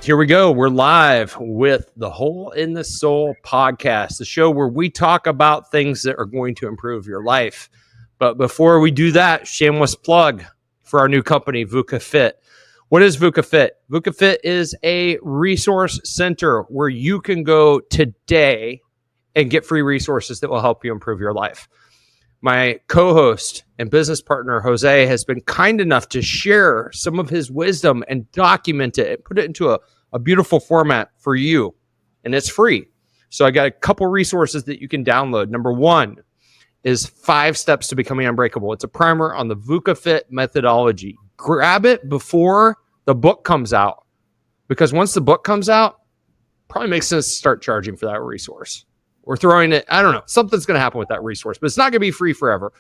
Here we go. We're live with the Hole in the Soul podcast, the show where we talk about things that are going to improve your life. But before we do that, shameless plug for our new company, VUCA Fit. What is VUCA Fit? VUCA Fit is a resource center where you can go today and get free resources that will help you improve your life. My co-host and business partner, Jose, has been kind enough to share some of his wisdom and document it and put it into a beautiful format for you. And it's free. So I got a couple resources that you can download. Number one is 5 Steps to Becoming Unbreakable. It's a primer on the VUCA Fit methodology. Grab it before the book comes out, because once the book comes out, probably makes sense to start charging for that resource. Or throwing it, I don't know, something's going to happen with that resource, but it's not going to be free forever.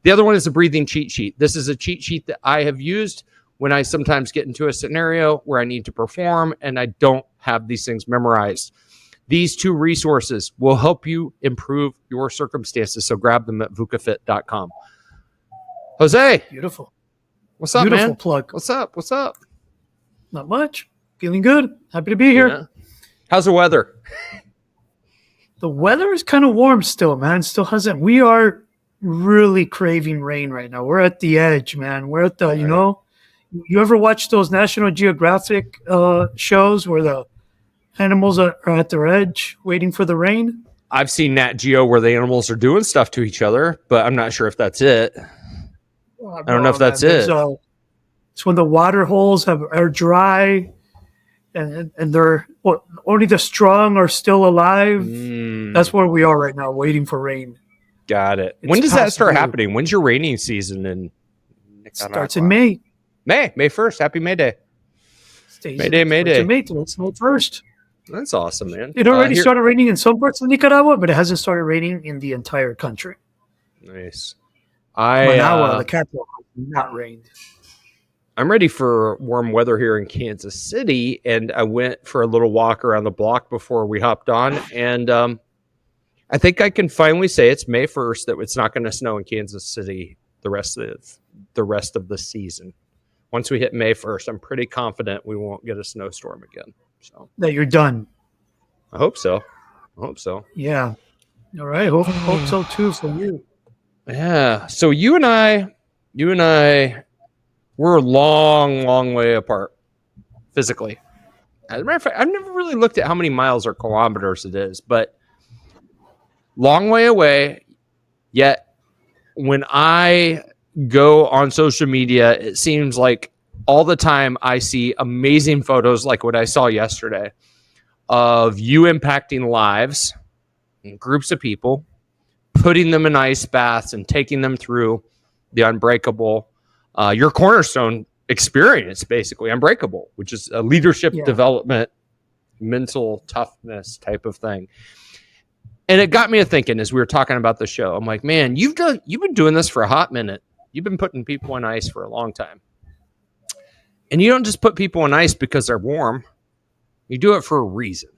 The other one is the breathing cheat sheet. This is a cheat sheet that I have used when I sometimes get into a scenario where I need to perform and I don't have these things memorized. These 2 resources will help you improve your circumstances. So grab them at VUCAFit.com. Jose. Beautiful. What's up, Beautiful man? plug. What's up? What's up? Not much. Feeling good. Happy to be here. Yeah. How's the weather? The weather is kind of warm still, man. It still hasn't. We are really craving rain right now. We're at the edge, man. We're at the, you know, you ever watch those National Geographic shows where the animals are at their edge waiting for the rain? I've seen Nat Geo where the animals are doing stuff to each other, but I'm not sure if that's it. I don't know if that's it. It's when the water holes are dry and they're only the strong are still alive. That's where we are right now, waiting for rain. Got it. When does that start happening? When's your raining season? It starts in May. May 1st. Happy May Day. May Day. It's May 1st. That's awesome, man. It already started raining in some parts of Nicaragua, but it hasn't started raining in the entire country. Nice. Managua, the capital, has not rained. I'm ready for warm weather here in Kansas City, and I went for a little walk around the block before we hopped on, and I think I can finally say it's May 1st that it's not going to snow in Kansas City the rest of the season. Once we hit May 1st, I'm pretty confident we won't get a snowstorm again. So that you're done. I hope so. Yeah. All right. Hope so too for you. Yeah. So you and I, we're a long way apart physically. As a matter of fact, I've never really looked at how many miles or kilometers it is, but long way away. Yet when I go on social media, it seems like all the time I see amazing photos like what I saw yesterday of you impacting lives, groups of people, putting them in ice baths and taking them through the Unbreakable, your cornerstone experience, basically, Unbreakable, which is a leadership development, mental toughness type of thing. And it got me to thinking as we were talking about the show. I'm like, man, you've been doing this for a hot minute. You've been putting people on ice for a long time. And you don't just put people on ice because they're warm. You do it for a reason.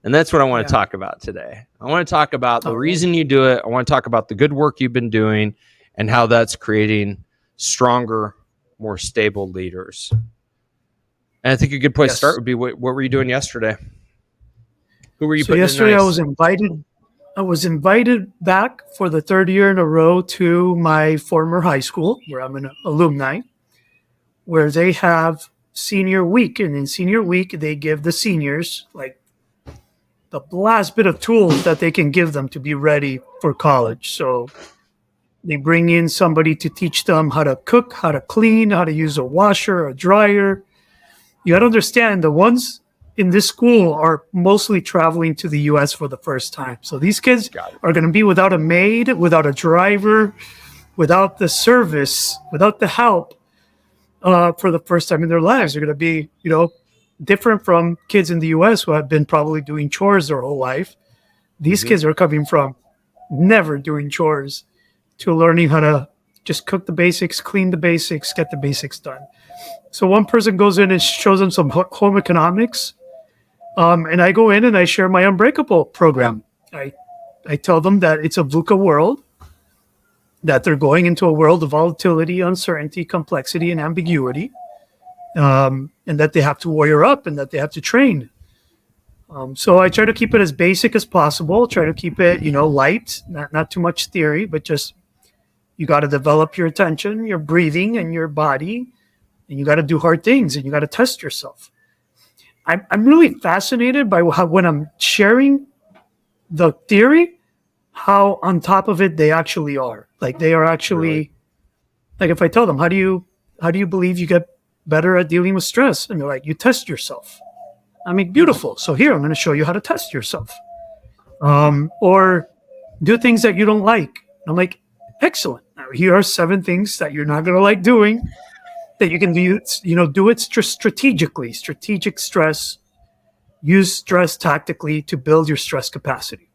And that's what I want to talk about today. I want to talk about the reason you do it. I want to talk about the good work you've been doing and how that's creating stronger, more stable leaders. And I think a good place to start would be, what were you doing yesterday? Who were you putting yesterday in ice? I was invited back for the 3rd year in a row to my former high school, where I'm an alumni, where they have senior week. And in senior week, they give the seniors like the last bit of tools that they can give them to be ready for college. So they bring in somebody to teach them how to cook, how to clean, how to use a washer, a dryer. You got to understand, the ones in this school are mostly traveling to the U.S. for the first time. So these kids are going to be without a maid, without a driver, without the service, without the help for the first time in their lives. They're going to be, different from kids in the U.S. who have been probably doing chores their whole life. These kids are coming from never doing chores to learning how to just cook the basics, clean the basics, get the basics done. So one person goes in and shows them some home economics. And I go in and I share my Unbreakable program. I tell them that it's a VUCA world, that they're going into a world of volatility, uncertainty, complexity, and ambiguity. and that they have to warrior up and that they have to train. So I try to keep it as basic as possible. Try to keep it, light, not too much theory, but just you got to develop your attention, your breathing, and your body, and you got to do hard things, and you got to test yourself. I'm really fascinated by how when I'm sharing the theory, how on top of it they actually are. Like they are actually Really? like if I tell them, how do you believe you get better at dealing with stress? And they're like, you test yourself. I mean, beautiful. So here I'm going to show you how to test yourself. Or do things that you don't like. I'm like, excellent. Now, here are 7 things that you're not going to like doing that you can do. Do it strategically. Strategic stress. Use stress tactically to build your stress capacity.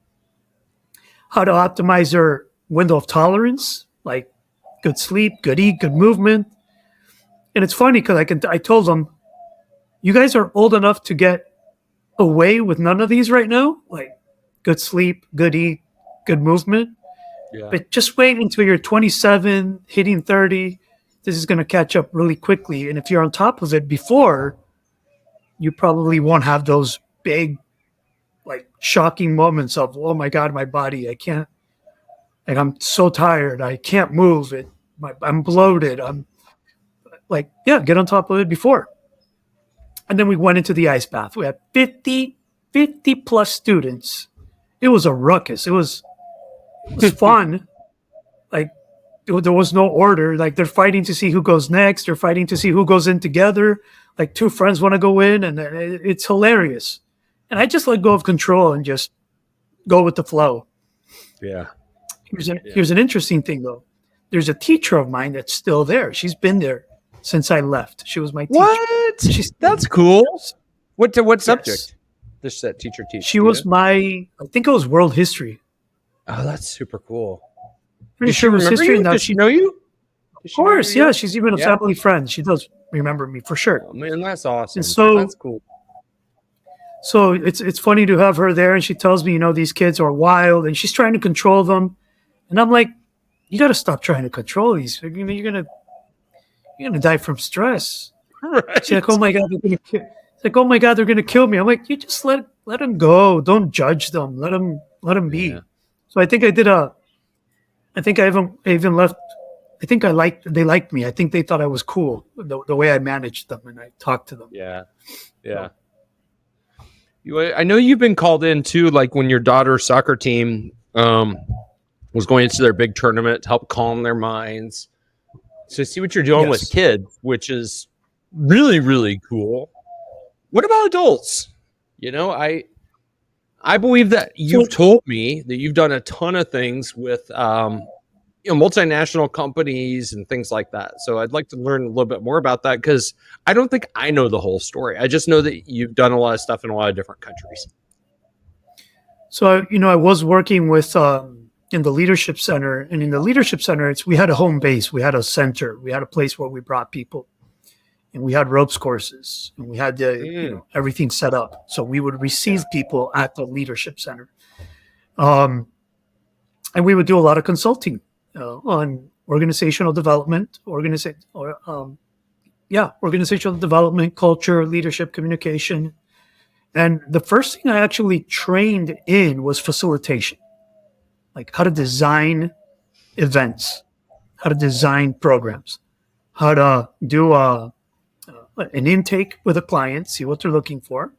How to optimize your window of tolerance, like good sleep, good eat, good movement. And it's funny because I told them, you guys are old enough to get away with none of these right now, like good sleep, good eat, good movement. Yeah. But just wait until you're 27, hitting 30. This is going to catch up really quickly. And if you're on top of it before, you probably won't have those big, like shocking moments of, oh my God, my body, I can't, like I'm so tired. I can't move it. I'm bloated. I'm like, yeah, get on top of it before. And then we went into the ice bath. We had 50 plus students. It was a ruckus. It was fun. Like there was no order. Like they're fighting to see who goes next. They're fighting to see who goes in together. Like 2 friends want to go in, and it's hilarious. And I just let go of control and just go with the flow. Yeah. Here's an interesting thing though. There's a teacher of mine that's still there. She's been there since I left. She was my teacher. What? That's cool. What subject? Yes. This that teacher teach? She was I think it was world history. Oh, that's super cool. Pretty sure it was history. Does she know you? Of course, yeah. She's even a family friend. She does remember me for sure. Oh, man, that's awesome. And so that's cool. So it's funny to have her there, and she tells me, these kids are wild, and she's trying to control them, and I'm like, you got to stop trying to control these. You're gonna die from stress. Right. She's like, oh my God, they're gonna kill. It's like, oh my God, they're gonna kill me. I'm like, you just let them go. Don't judge them. Let them be. Yeah. So I think I did I think I even left. I think they liked me. I think they thought I was cool the way I managed them and I talked to them. Yeah. Yeah. I know you've been called in too, like when your daughter's soccer team was going into their big tournament to help calm their minds. So see what you're doing with kids, which is really, really cool. What about adults? I believe that you've told me that you've done a ton of things with multinational companies and things like that. So I'd like to learn a little bit more about that because I don't think I know the whole story. I just know that you've done a lot of stuff in a lot of different countries. So, I was working with in the leadership center, and in the leadership center, we had a home base. We had a center. We had a place where we brought people, and we had ropes courses, and we had everything set up. So we would receive people at the leadership center. And we would do a lot of consulting on organizational development, organizational development, culture, leadership, communication. And the first thing I actually trained in was facilitation, like how to design events, how to design programs, how to do an intake with a client, see what they're looking for,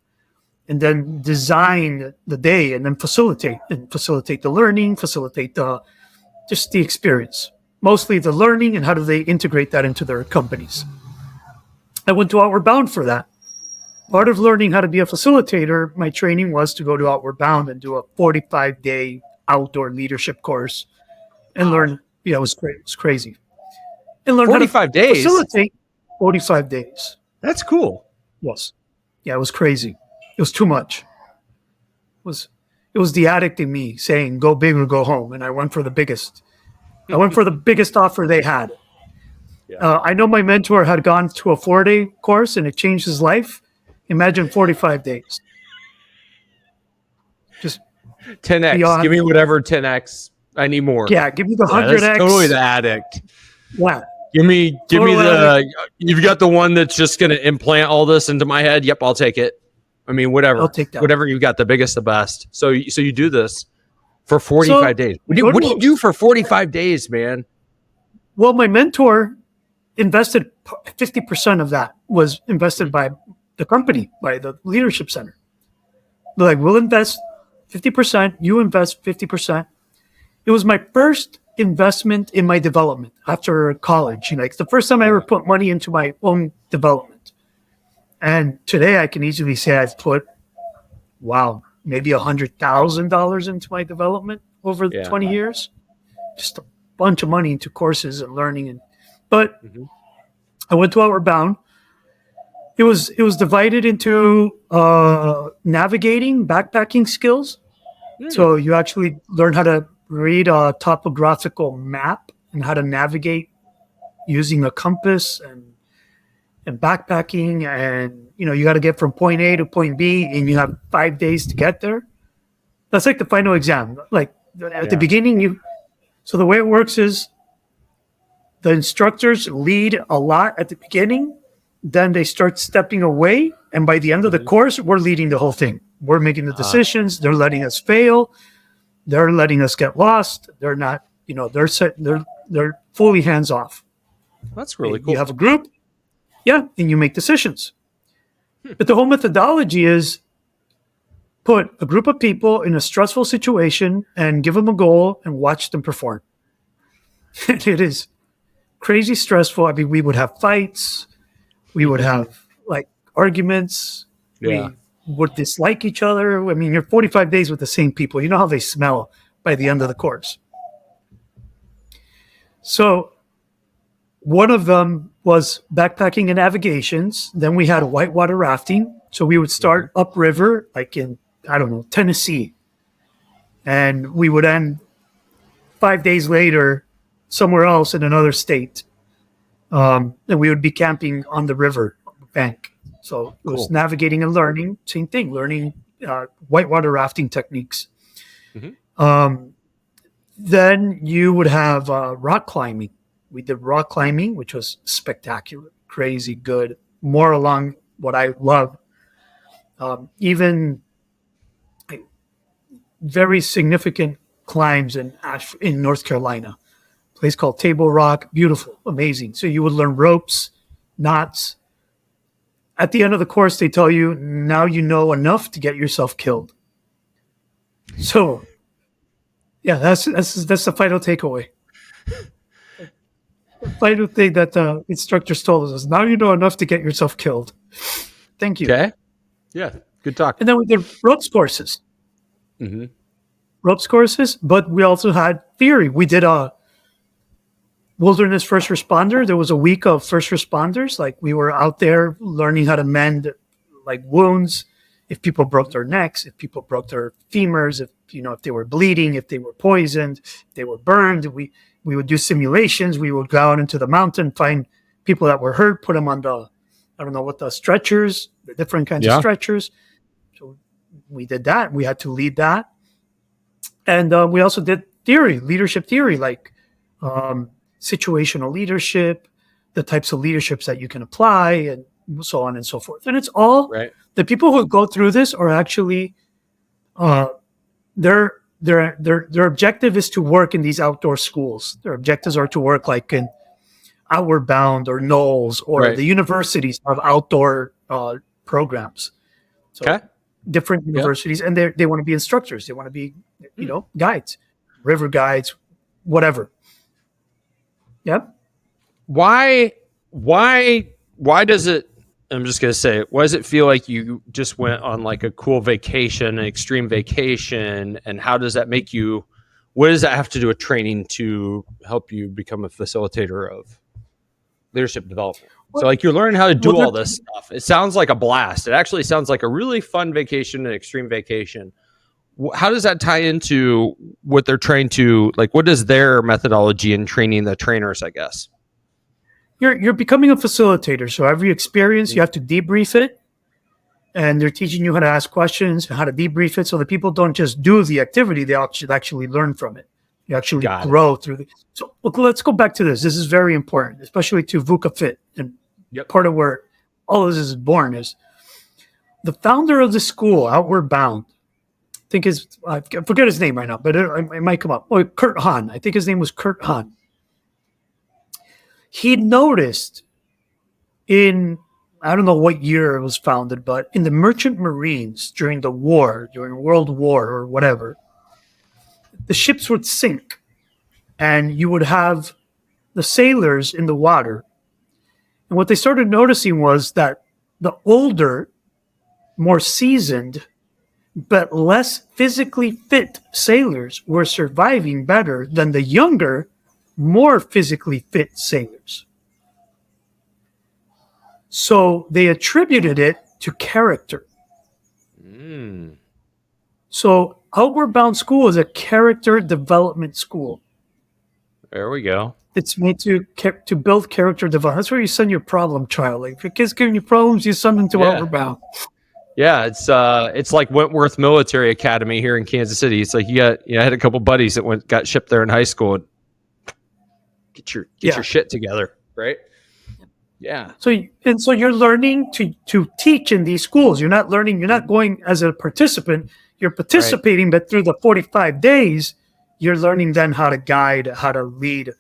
and then design the day and then facilitate the learning, facilitate the experience, mostly the learning and how do they integrate that into their companies. I went to Outward Bound for that. Part of learning how to be a facilitator, my training was to go to Outward Bound and do a 45-day outdoor leadership course and learn. Yeah, it was great. It was crazy. And learn 45 days? Facilitate 45 days. That's cool. Yes. Yeah, it was crazy. It was too much. It was the addict in me saying, go big or go home. And I went for the biggest. I went for the biggest offer they had. Yeah. I know my mentor had gone to a 4-day course and it changed his life. Imagine 45 days. Just 10x. Give me whatever 10x. I need more. Yeah, give me the 100x. That's totally the addict. Yeah. Give me Photo you've got the one that's just going to implant all this into my head. Yep, I'll take it. I mean, I'll whatever take that. whatever you got, the biggest, the best. So you do this for 45 So days. go What do to- you do for 45 days, man? Well, my mentor invested 50% of that was invested by the company, by the leadership center. They're like, we'll invest 50%, you invest 50%. It was my first investment in my development after college. It's the first time I ever put money into my own development. And today I can easily say I've put, maybe $100,000 into my development over 20 years. Just a bunch of money into courses and learning. But I went to Outward Bound. It was divided into navigating, backpacking skills. So you actually learn how to read a topographical map and how to navigate using a compass and backpacking. And, you got to get from point A to point B and you have 5 days to get there. That's like the final exam. Like at the beginning, so the way it works is the instructors lead a lot at the beginning. Then they start stepping away. And by the end of the course, we're leading the whole thing. We're making the decisions. They're letting us fail. They're letting us get lost. They're not, they're fully hands off. That's really cool. You have a group, and you make decisions. But the whole methodology is put a group of people in a stressful situation and give them a goal and watch them perform. It is crazy stressful. I mean, we would have fights. We would have arguments. Yeah. We would dislike each other. I mean, you're 45 days with the same people. You know how they smell by the end of the course. So one of them was backpacking and navigations. Then we had whitewater rafting. So we would start upriver, like in, Tennessee. And we would end 5 days later somewhere else in another state. And we would be camping on the river bank. So it was navigating and learning, same thing, learning whitewater rafting techniques. Then you would have rock climbing. We did rock climbing, which was spectacular, crazy good, more along what I love. Even very significant climbs in North Carolina, a place called Table Rock, beautiful, amazing. So you would learn ropes, knots. At the end of the course, they tell you, now you know enough to get yourself killed. So, that's the final takeaway. The final thing that the instructors told us is, now you know enough to get yourself killed. Thank you. Okay. Yeah, good talk. And then we did ropes courses. Ropes courses, but we also had theory. We did a wilderness first responder. There was a week of first responders. Like we were out there learning how to mend wounds. If people broke their necks, if people broke their femurs, if they were bleeding, if they were poisoned, if they were burned, we would do simulations. We would go out into the mountain, find people that were hurt, put them on the stretchers, the different kinds of stretchers. So we did that. We had to lead that. And we also did leadership theory, situational leadership, the types of leaderships that you can apply, and so on and so forth. And it's all the people who go through this are actually their objective is to work in these outdoor schools. Their objectives are to work like in Outward Bound or Knowles or the universities have outdoor programs. So different universities, and they want to be instructors. They want to be guides, river guides, whatever. Yep. Why does it, I'm just going to say, why does it feel like you just went on like a cool vacation, an extreme vacation? And how does that make you, what does that have to do with training to help you become a facilitator of leadership development? So you're learning how to do all this stuff. It sounds like a blast. It actually sounds like a really fun vacation, an extreme vacation. How does that tie into what they're trying to, what is their methodology in training the trainers, I guess? You're becoming a facilitator. So every experience, you have to debrief it. And they're teaching you how to ask questions, how to debrief it, so that people don't just do the activity, they actually learn from it. You actually Got it. grow through the. So look, let's go back to this. This is very important, especially to VUCA Fit. And part of where all of this is born is the founder of the school, Outward Bound. I think I forget his name right now, but it might come up. Oh, Kurt Hahn. I think his name was Kurt Hahn. He noticed I don't know what year it was founded, but in the Merchant Marines during World War or whatever, the ships would sink and you would have the sailors in the water. And what they started noticing was that the older, more seasoned, but less physically fit sailors were surviving better than the younger, more physically fit sailors. So they attributed it to character. So Outward Bound School is a character development school. There we go. It's made to build character development. That's where you send your problem child. Like if your kid's giving you problems, you send them to Outward Bound. Yeah, it's like Wentworth Military Academy here in Kansas City. It's like I had a couple buddies that got shipped there in high school. And get your shit together, right? Yeah. So you're learning to teach in these schools. You're not going as a participant. You're participating, but through the 45 days, you're learning then how to guide, how to lead.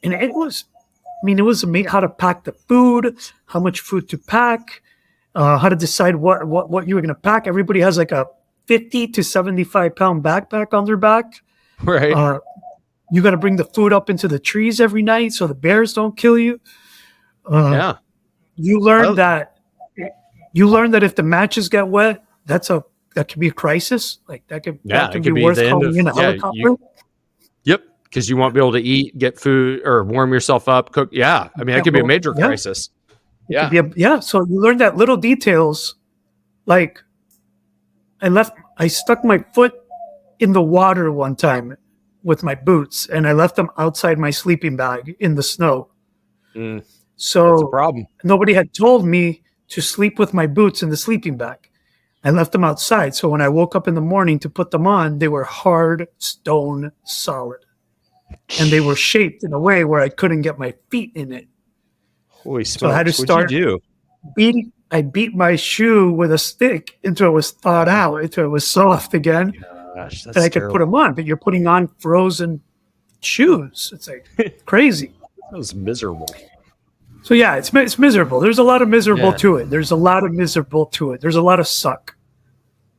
And it was amazing how to pack the food, how much food to pack, how to decide what you were going to pack. Everybody has like a 50 to 75 pound backpack on their back. Right. You got to bring the food up into the trees every night so the bears don't kill you. You learn that if the matches get wet, that could be a crisis. Like that could be worth calling in a helicopter. Because you won't be able to eat, get food, or warm yourself up, cook. Yeah, I mean that could be a major crisis. So you learn that little details. Like I stuck my foot in the water one time with my boots, and I left them outside my sleeping bag in the snow. So that's a problem. Nobody had told me to sleep with my boots in the sleeping bag. I left them outside. So when I woke up in the morning to put them on, they were hard, stone solid. And they were shaped in a way where I couldn't get my feet in it. Holy smokes. So I had to start I beat my shoe with a stick until it was thawed out, until it was soft again. Gosh, that's and I could put them on. But you're putting on frozen shoes. It's like crazy. That was miserable. So yeah, it's miserable. There's a lot of miserable to it. There's a lot of suck.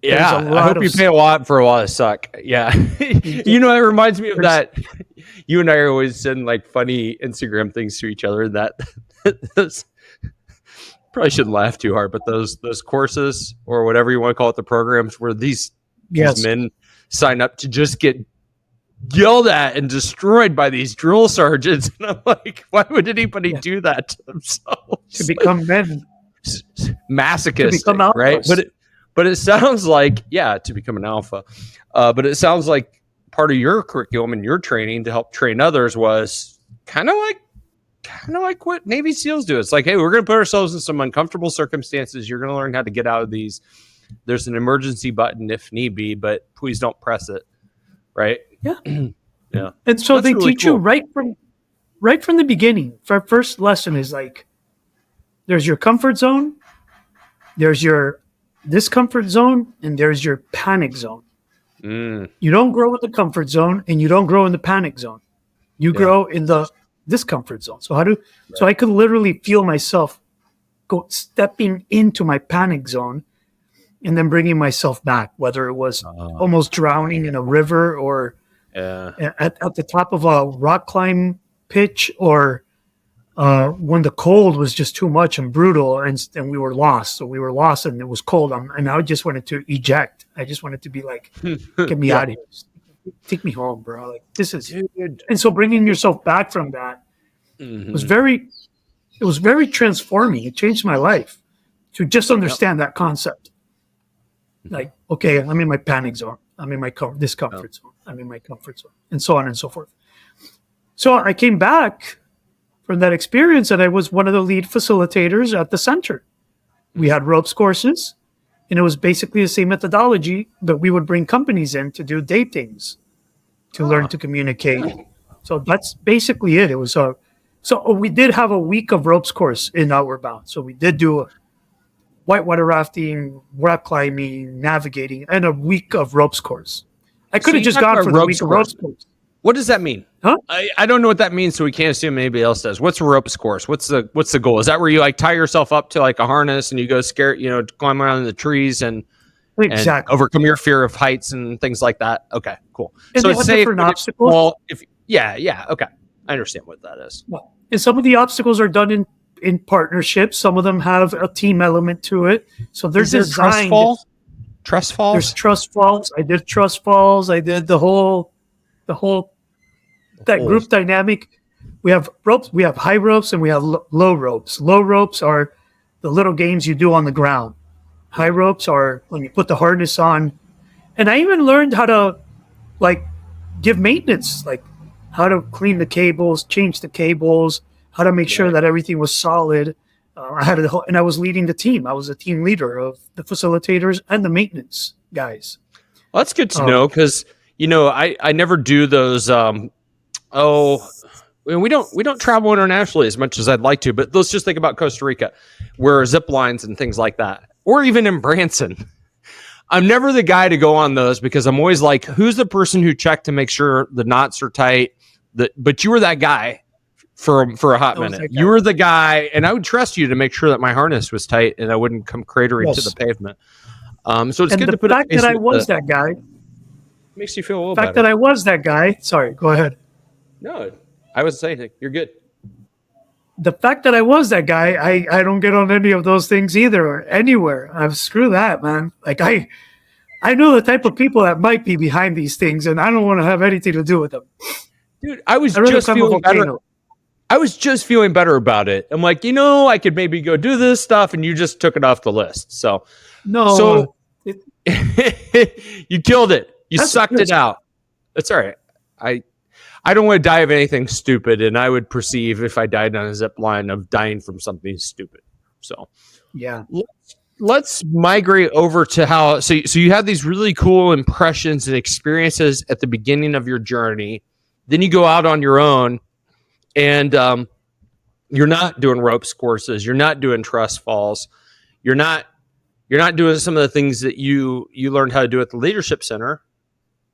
Yeah, I hope you pay a lot for a lot of suck. Yeah. It reminds me of that. You and I are always sending like funny Instagram things to each other that probably shouldn't laugh too hard, but those courses or whatever you want to call it, the programs where these men sign up to just get yelled at and destroyed by these drill sergeants. And I'm like, why would anybody do that to themselves? To become men. Masochistic, right? But it sounds like, to become an alpha. But it sounds like part of your curriculum and your training to help train others was kind of like what Navy SEALs do. It's like, hey, we're going to put ourselves in some uncomfortable circumstances. You're going to learn how to get out of these. There's an emergency button if need be, but please don't press it. Right? Yeah. Yeah. And so they teach you right from the beginning. Our first lesson is like, there's your comfort zone, there's your discomfort zone, and there's your panic zone. You don't grow in the comfort zone and you don't grow in the panic zone. You grow in the discomfort zone. So so I could literally feel myself stepping into my panic zone and then bringing myself back, whether it was almost drowning in a river or at the top of a rock climb pitch, or when the cold was just too much and brutal and we were lost. So we were lost and it was cold. And I just wanted to eject. I just wanted to be like, get me out of here. Take me home, bro. Like this is good. And so bringing yourself back from that was very transforming. It changed my life to just understand that concept. Like, okay, I'm in my panic zone. I'm in my discomfort zone. I'm in my comfort zone, and so on and so forth. So I came back from that experience, and I was one of the lead facilitators at the center. We had ropes courses, and it was basically the same methodology, but we would bring companies in to do day things. to learn to communicate. So that's basically it. It was so we did have a week of ropes course in Outward Bound. So we did do whitewater rafting, rock climbing, navigating, and a week of ropes course. I could have just gone for the week of ropes course. What does that mean? Huh? I don't know what that means, so we can't assume anybody else does. What's a ropes course? What's the goal? Is that where you like tie yourself up to like a harness and you go climb around in the trees and overcome your fear of heights and things like that? Okay, cool. And so it's different obstacles. Well, okay, I understand what that is. Well, and some of the obstacles are done in partnerships. Some of them have a team element to it. So they're designed. Trust falls. There's trust falls. I did trust falls. I did the whole group dynamic. We have ropes. We have high ropes and we have low ropes. Low ropes are the little games you do on the ground. High ropes are when you put the harness on. And I even learned how to give maintenance, like how to clean the cables, change the cables, how to make sure that everything was solid. And I was leading the team. I was a team leader of the facilitators and the maintenance guys. Well, that's good to know because I never do those. We don't travel internationally as much as I'd like to, but let's just think about Costa Rica, where zip lines and things like that, or even in Branson. I'm never the guy to go on those because I'm always like, who's the person who checked to make sure the knots are tight? But you were that guy for a hot minute. You were the guy, and I would trust you to make sure that my harness was tight and I wouldn't come cratering to the pavement. So it's good to put the fact that I was that guy makes you feel a little better. The fact that I was that guy. Sorry, go ahead. No, I wasn't saying anything. You're good. The fact that I was that guy, I don't get on any of those things either or anywhere. Screw that, man. Like I know the type of people that might be behind these things, and I don't want to have anything to do with them. Dude, I was just feeling better. I was just feeling better about it. I'm like, I could maybe go do this stuff, and you just took it off the list. So, you killed it. You sucked it out. That's all right. I don't want to die of anything stupid, and I would perceive if I died on a zip line of dying from something stupid. So, yeah. Let's migrate over to how. So you have these really cool impressions and experiences at the beginning of your journey. Then you go out on your own. And you're not doing ropes courses. You're not doing trust falls. You're not doing some of the things that you learned how to do at the Leadership Center.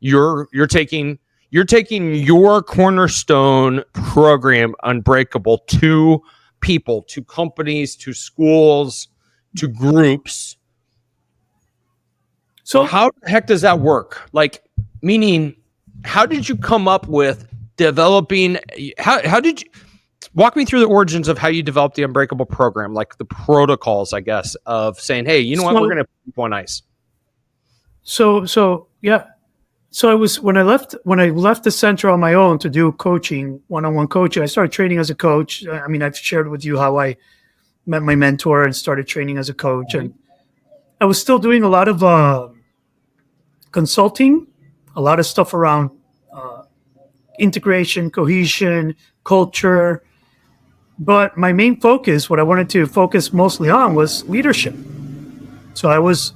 You're taking your cornerstone program, Unbreakable, to people, to companies, to schools, to groups. So how the heck does that work? Like, meaning, how did you come up with developing? How did you walk me through the origins of how you developed the Unbreakable program, like the protocols, I guess, of saying, hey, you know what, we're going to put people on ice. So yeah. So when I left the center on my own to do coaching, one-on-one coaching, I started training as a coach. I mean, I've shared with you how I met my mentor and started training as a coach. And I was still doing a lot of consulting, a lot of stuff around integration, cohesion, culture. But my main focus, what I wanted to focus mostly on, was leadership. So I was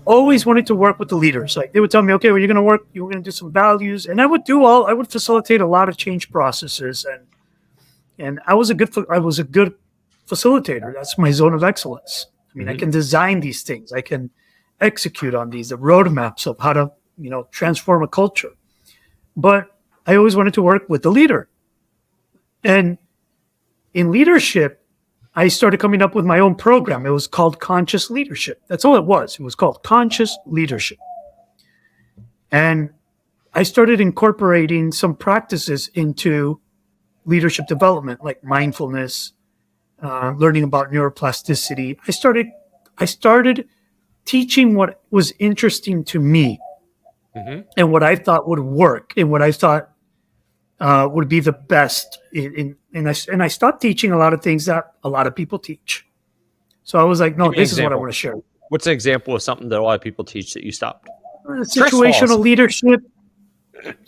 always wanted to work with the leaders. Like they would tell me, okay, well, you're going to work, you're going to do some values. And I would facilitate a lot of change processes. And I was a good facilitator. That's my zone of excellence. I mean, I can design these things. I can execute on these, the roadmaps of how to, transform a culture. But I always wanted to work with the leader. And in leadership, I started coming up with my own program. It was called Conscious Leadership. That's all it was. It was called Conscious Leadership. And I started incorporating some practices into leadership development, like mindfulness, learning about neuroplasticity. I started teaching what was interesting to me and what I thought would work and what I thought would be the best. And I stopped teaching a lot of things that a lot of people teach. So I was like, no, this is what I want to share. What's an example of something that a lot of people teach that you stopped? Situational leadership,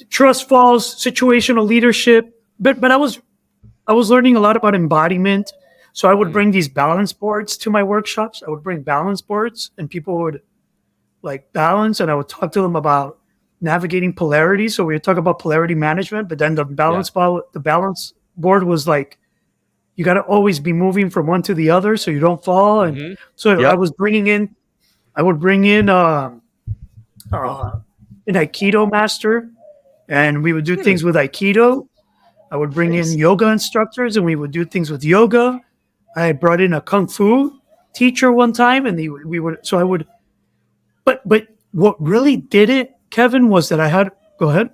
trust falls, situational leadership. But I was learning a lot about embodiment. So I would bring these balance boards to my workshops. I would bring balance boards and people would balance, and I would talk to them about navigating polarity. So we were talking about polarity management, but then the balance board was like, you got to always be moving from one to the other so you don't fall. And so Yep. I would bring in an Aikido master, and we would do things with Aikido. I would bring in yoga instructors, and we would do things with yoga. I brought in a kung fu teacher one time, and we would. So I would. But what really did it, Kevin, was that I had. Go ahead.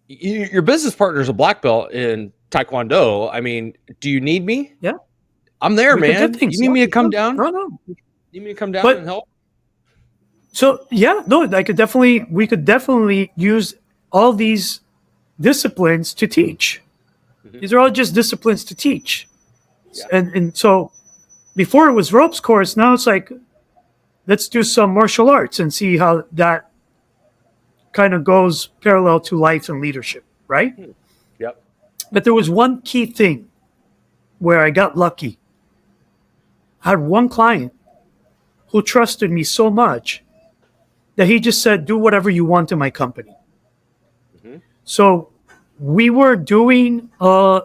Your business partner is a black belt in Taekwondo. I mean, do you need me? Yeah, I'm there, we could man. do things. You need me to come down? No. You need me to come down and help? So yeah, no, we could definitely use all these disciplines to teach. These are all just disciplines to teach. Yeah. And so before it was ropes course, now it's like, let's do some martial arts and see how that kind of goes parallel to life and leadership, right? Yep. But there was one key thing where I got lucky. I had one client who trusted me so much that he just said, do whatever you want in my company. So we were doing a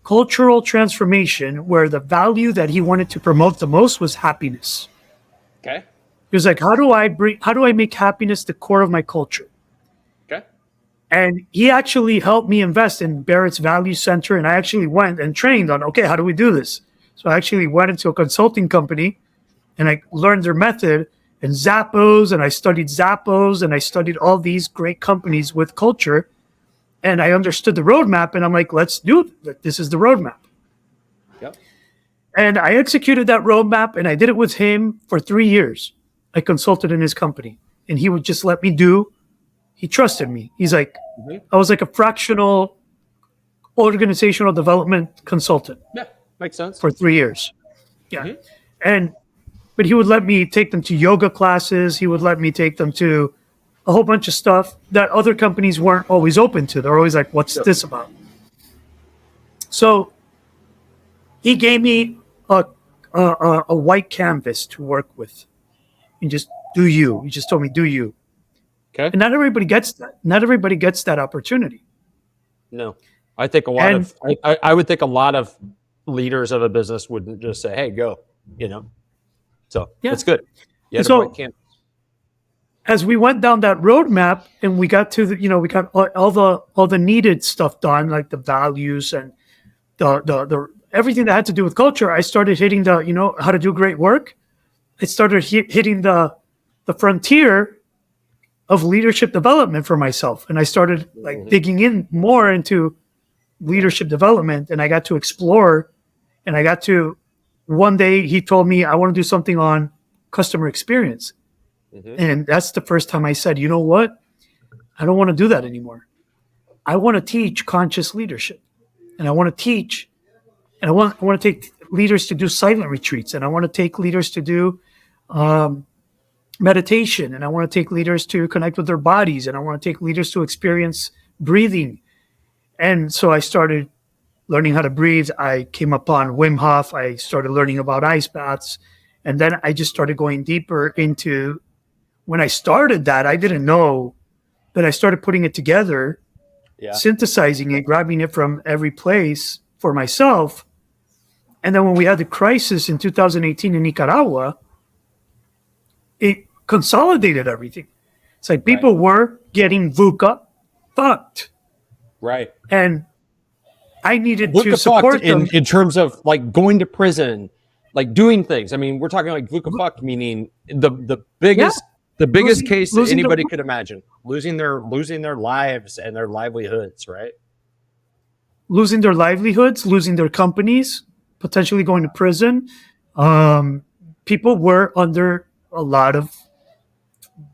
cultural transformation where the value that he wanted to promote the most was happiness. Okay. He was like, how do I make happiness the core of my culture? Okay. And he actually helped me invest in Barrett's Value Center. And I actually went and trained on, okay, how do we do this? So I actually went into a consulting company and I learned their method and Zappos, and I studied Zappos, and I studied all these great companies with culture. And I understood the roadmap, and I'm like, let's do it. This is the roadmap. Yep. And I executed that roadmap, and I did it with him for 3 years. I consulted in his company, and he would just let me do. He trusted me. He's like, I was like a fractional organizational development consultant. Yeah, makes sense. For 3 years. Yeah. But he would let me take them to yoga classes. He would let me take them to a whole bunch of stuff that other companies weren't always open to. They're always like, what's this about? So he gave me a white canvas to work with. And just do you. He just told me, do you. Okay. And not everybody gets that. Not everybody gets that opportunity. No. I think I would think a lot of leaders of a business wouldn't just say, hey, go, So it's good. Yeah. So as we went down that roadmap and we got to we got all the needed stuff done, like the values and the everything that had to do with culture, I started hitting the how to do great work. I started hitting the frontier of leadership development for myself, and I started digging in more into leadership development, and I got to explore, and I got to. One day he told me, I want to do something on customer experience. And that's the first time I said, you know what? I don't want to do that anymore. I want to teach conscious leadership. And I want to teach, and I want to take leaders to do silent retreats. And I want to take leaders to do meditation. And I want to take leaders to connect with their bodies. And I want to take leaders to experience breathing. And so I started learning how to breathe. I came upon Wim Hof. I started learning about ice baths. And then I just started going deeper into, when I started that, I didn't know that I started putting it together, synthesizing it, grabbing it from every place for myself. And then when we had the crisis in 2018 in Nicaragua, it consolidated everything. It's like people were getting VUCA fucked. Right. And I needed to support them in terms of going to prison, doing things. I mean, we're talking VUCA fucked, meaning the biggest case that anybody could imagine, losing their lives and their livelihoods, right? Losing their livelihoods, losing their companies, potentially going to prison. People were under a lot of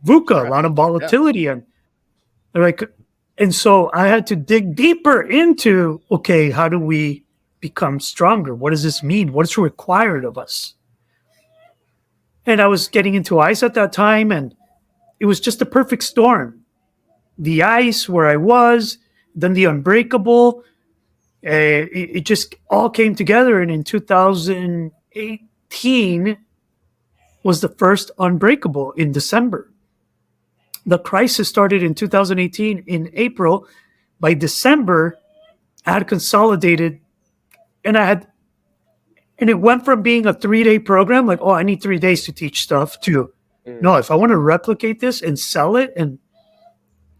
VUCA, a lot of volatility, and they're like. And so I had to dig deeper into, okay, how do we become stronger? What does this mean? What is required of us? And I was getting into ice at that time, and it was just a perfect storm. The ice where I was, then the Unbreakable, it just all came together. And in 2018 was the first Unbreakable in December. The crisis started in 2018 in April. By December, I had consolidated, and it went from being a 3-day program, like, oh, I need 3 days to teach stuff, to no, if I want to replicate this and sell it and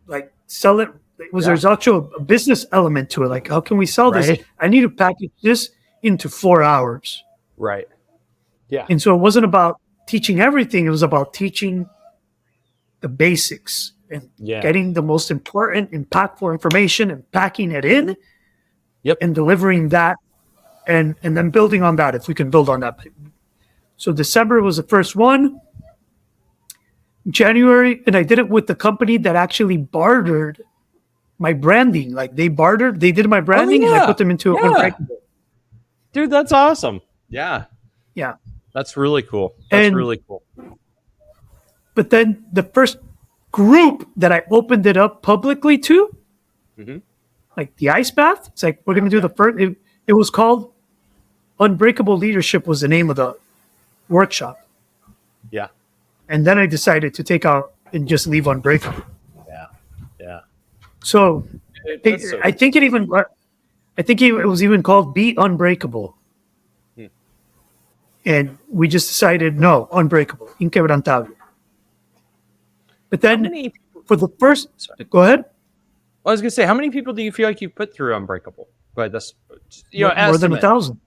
like sell it, there's actually a business element to it. Like, how can we sell this? I need to package this into 4 hours. Right. Yeah. And so it wasn't about teaching everything. It was about teaching the basics and getting the most important, impactful information and packing it in and delivering that and then building on that if we can build on that. So December was the first one. January, and I did it with the company that actually bartered my branding. Like they did my branding and I put them into Unbreakable. Dude, that's awesome. Yeah. Yeah. That's really cool. Really cool. But then the first group that I opened it up publicly to, like the ice bath, it's like, we're going to do the first, it was called Unbreakable Leadership was the name of the workshop. Yeah. And then I decided to take out and just leave Unbreakable. Yeah. So, I think it was even called Be Unbreakable. And we just decided, no, Unbreakable, Inquebrantable. But then for the first, go ahead. I was going to say, how many people do you feel like you put through Unbreakable? But that's, more than 1,000.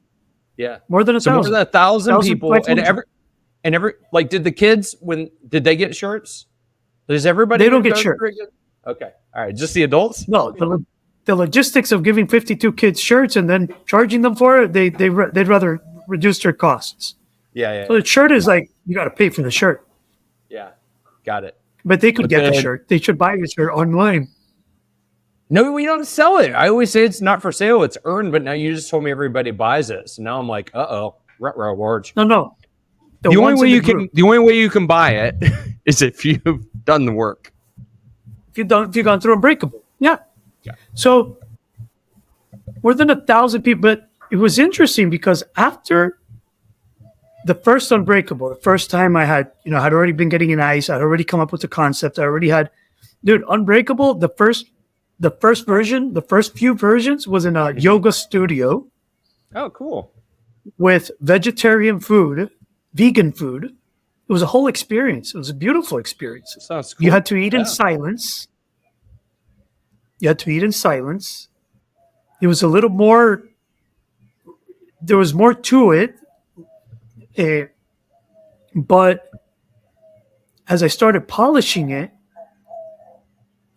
Yeah. More than 1,000. More than 1,000 people. And like, did the kids, did they get shirts? Does everybody? They don't get shirts. Okay. All right. Just the adults? No. The logistics of giving 52 kids shirts and then charging them for it, they'd rather reduce their costs. Yeah. So the shirt is like, you got to pay for the shirt. Yeah. Got it. But they could get the shirt. They should buy the shirt online. No, we don't sell it. I always say it's not for sale. It's earned. But now you just told me everybody buys it. So now I'm like, rewards. No. The only way you can buy it is if you've done the work. If you've gone through Unbreakable. Yeah. So more than 1,000 people. But it was interesting because after the first Unbreakable, the first time I had already been getting in ice. I'd already come up with the concept. I already had, Unbreakable, the first version, the first few versions was in a yoga studio. Oh, cool. With vegetarian food, vegan food. It was a whole experience. It was a beautiful experience. That sounds cool. You had to eat in silence. It was a little more, there was more to it. But as I started polishing it,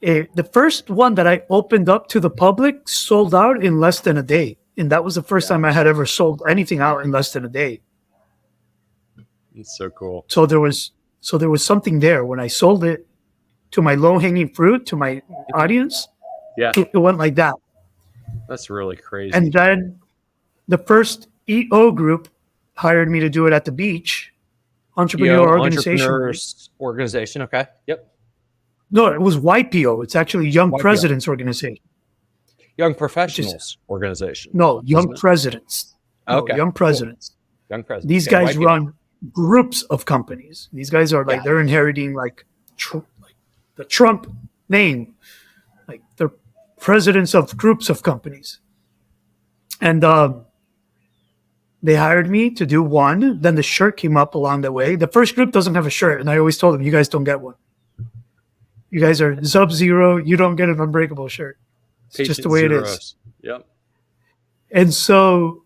the first one that I opened up to the public sold out in less than a day. And that was the first time I had ever sold anything out in less than a day. It's so cool. So there was something there when I sold it to my low-hanging fruit, to my audience. Yeah. It went like that. That's really crazy. And then the first EO group hired me to do it at the beach. Entrepreneurs organization. Okay. Yep. No, it was YPO. It's actually Young Presidents Organization. Young Professionals Organization. No, Young Presidents. Okay. Young Presidents. Cool. Young Presidents. These guys run groups of companies. These guys are like, they're inheriting like the Trump name. Like they're presidents of groups of companies. And they hired me to do one. Then the shirt came up along the way. The first group doesn't have a shirt. And I always told them, you guys don't get one. You guys are Sub-Zero. You don't get an Unbreakable shirt. It's just the way it is. Yep. And so,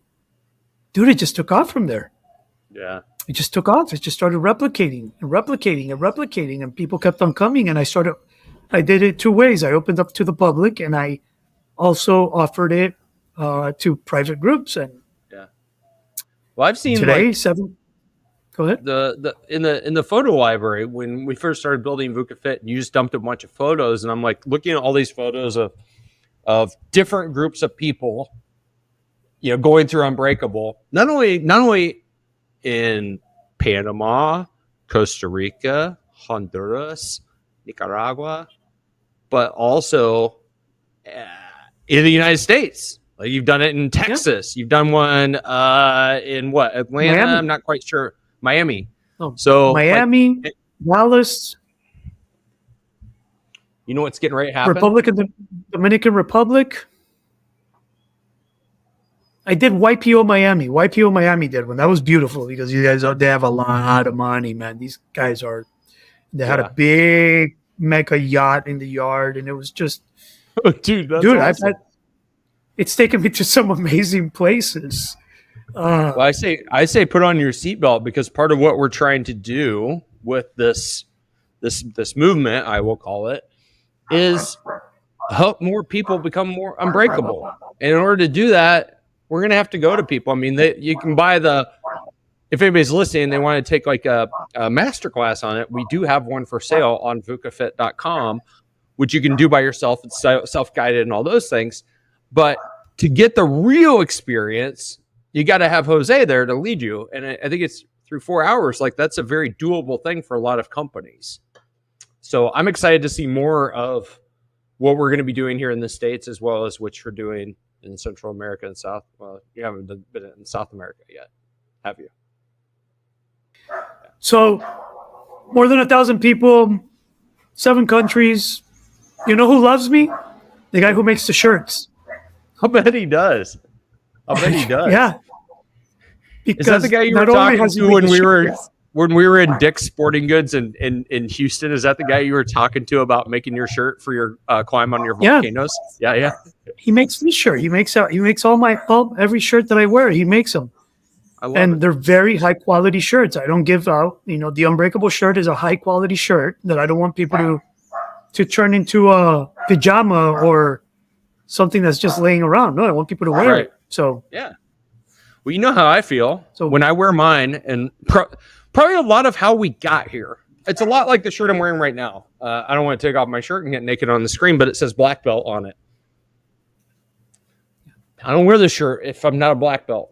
dude, it just took off from there. Yeah. It just took off. It just started replicating. And people kept on coming. And I did it 2 ways. I opened up to the public and I also offered it to private groups. And well, I've seen today, 7. Go ahead. In the photo library, when we first started building VUCA Fit, you just dumped a bunch of photos, and I'm like looking at all these photos of different groups of people, going through Unbreakable. Not only in Panama, Costa Rica, Honduras, Nicaragua, but also in the United States. Like you've done it in Texas. You've done one in what? Atlanta? Miami. I'm not quite sure. Miami. Oh, so Miami, Dallas. You know what's getting ready to happen? Dominican Republic. I did YPO Miami. YPO Miami did one. That was beautiful because they have a lot of money, man. These guys they had a big mega yacht in the yard, and it was just, dude, awesome. It's taken me to some amazing places. Well, I say put on your seatbelt, because part of what we're trying to do with this movement, I will call it, is help more people become more unbreakable. And in order to do that, we're going to have to go to people. I mean, you can buy if anybody's listening, they want to take like a masterclass on it. We do have one for sale on VUCAFit.com, which you can do by yourself. It's self-guided and all those things. But to get the real experience, you got to have Jose there to lead you. And I think it's through 4 hours. Like, that's a very doable thing for a lot of companies. So I'm excited to see more of what we're going to be doing here in the States, as well as what you're doing in Central America and South. Well, you haven't been in South America yet, have you? So more than 1,000 people, 7 countries. You know who loves me? The guy who makes the shirts. I bet he does. Yeah. Because is that the guy you were talking to when we were in Dick's Sporting Goods in Houston? Is that the guy you were talking to about making your shirt for your climb on your volcanoes? Yeah. He makes this shirt. He makes every shirt that I wear. He makes them. And they're very high quality shirts. I don't give out. The Unbreakable shirt is a high quality shirt that I don't want people to turn into a pajama or something that's just laying around. No, I want people to wear it. So yeah. Well, you know how I feel when I wear mine, and probably a lot of how we got here. It's a lot like the shirt I'm wearing right now. I don't want to take off my shirt and get naked on the screen, but it says black belt on it. I don't wear this shirt if I'm not a black belt.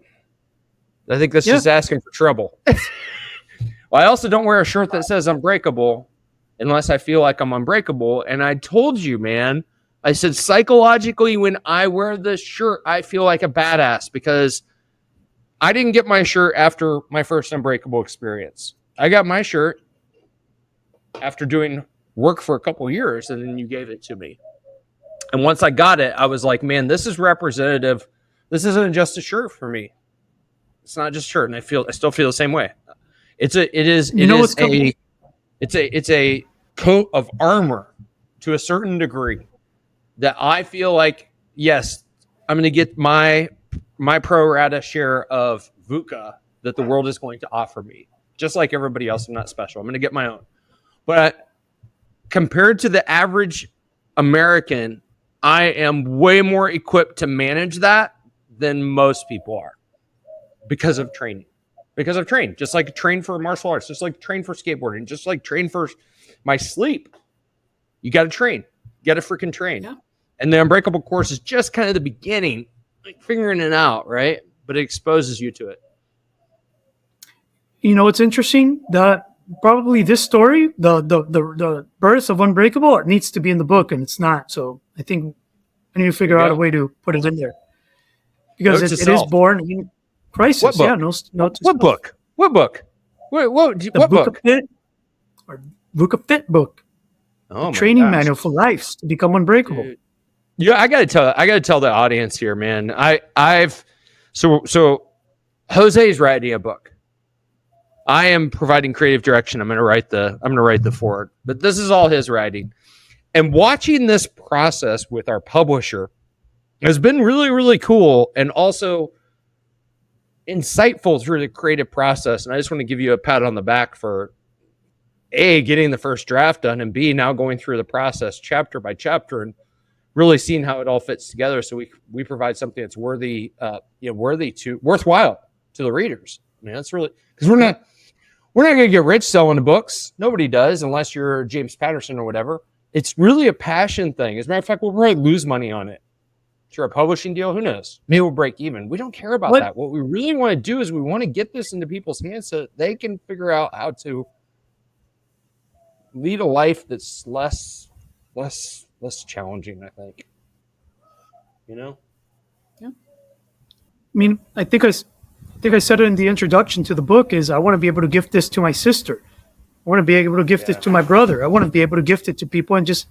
I think that's just asking for trouble. Well, I also don't wear a shirt that says Unbreakable unless I feel like I'm unbreakable. And I told you, man, I said psychologically when I wear this shirt, I feel like a badass, because I didn't get my shirt after my first Unbreakable experience. I got my shirt after doing work for a couple of years, and then you gave it to me. And once I got it, I was like, man, this is representative. This isn't just a shirt for me. It's not just a shirt, and I still feel the same way. It's a coat of armor to a certain degree that I feel like, yes, I'm going to get my pro rata share of VUCA that the world is going to offer me. Just like everybody else, I'm not special. I'm going to get my own. But compared to the average American, I am way more equipped to manage that than most people are because of training. Because I've trained, just like train for martial arts, just like train for skateboarding, just like train for my sleep. You got to train. You got to freaking train. Yeah. And the Unbreakable course is just kind of the beginning, like figuring it out, right? But it exposes you to it. It's interesting that probably this story, the birth of Unbreakable, it needs to be in the book, and it's not. So I think I need to figure out a way to put it in there, because it is born. Crisis. What book? Yeah, What book? What book? What book? Fit, or VUCA Fit book. Oh, training manual for life to become unbreakable. Dude. Yeah, I gotta tell the audience here, man. So Jose's writing a book. I am providing creative direction. I'm gonna write the foreword, but this is all his writing. And watching this process with our publisher has been really, really cool, and also insightful through the creative process. And I just want to give you a pat on the back for A, getting the first draft done, and B, now going through the process chapter by chapter and really seeing how it all fits together. So we provide something that's worthwhile to the readers. I mean, that's really, because we're not going to get rich selling the books. Nobody does, unless you're James Patterson or whatever. It's really a passion thing. As a matter of fact, we'll probably lose money on it. Through a publishing deal, who knows? Maybe we'll break even. We don't care about that. What we really want to do is we want to get this into people's hands so that they can figure out how to lead a life that's less challenging, I think. Yeah. I mean, I think I said it in the introduction to the book is I want to be able to gift this to my sister. I want to be able to gift it to my brother. I want to be able to gift it to people and just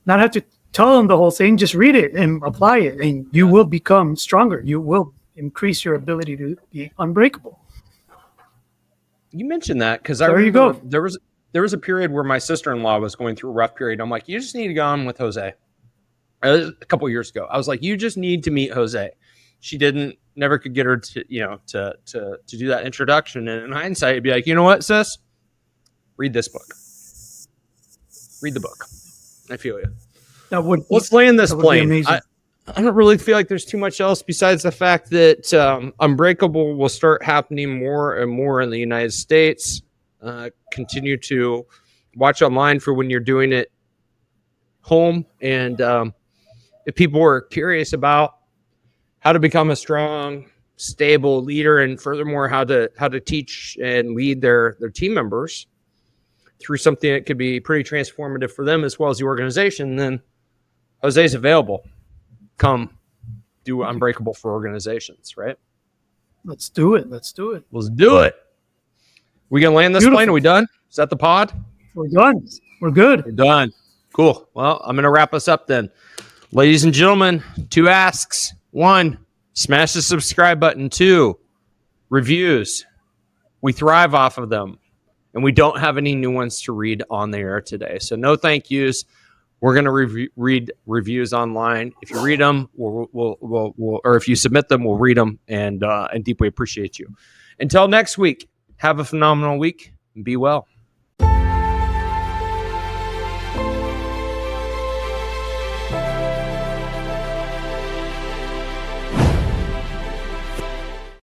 not have to tell them the whole thing. Just read it and apply it, and you will become stronger. You will increase your ability to be unbreakable. You mentioned that because I There you remember go. there was a period where my sister-in-law was going through a rough period. I'm like, you just need to go on with Jose. A couple of years ago, I was like, you just need to meet Jose. She never could get her to to do that introduction. And in hindsight, it'd be like, you know what, sis, read this book. Read the book. I feel you. Let's land this plane. I don't really feel like there's too much else besides the fact that Unbreakable will start happening more and more in the United States. Continue to watch online for when you're doing it home. And if people are curious about how to become a strong, stable leader, and furthermore, how to teach and lead their team members through something that could be pretty transformative for them as well as the organization, then Jose's available. Come do Unbreakable for organizations, right? Let's do it. Let's do it. Let's do it. We gonna land this plane? Are we done? Is that the pod? We're done. We're good. We're done. Cool. Well, I'm gonna wrap us up then. Ladies and gentlemen, 2 asks. 1, smash the subscribe button. 2, reviews. We thrive off of them. And we don't have any new ones to read on the air today. So no thank yous. We're going to read reviews online. If you read them, or if you submit them, we'll read them and deeply appreciate you. Until next week, have a phenomenal week and be well.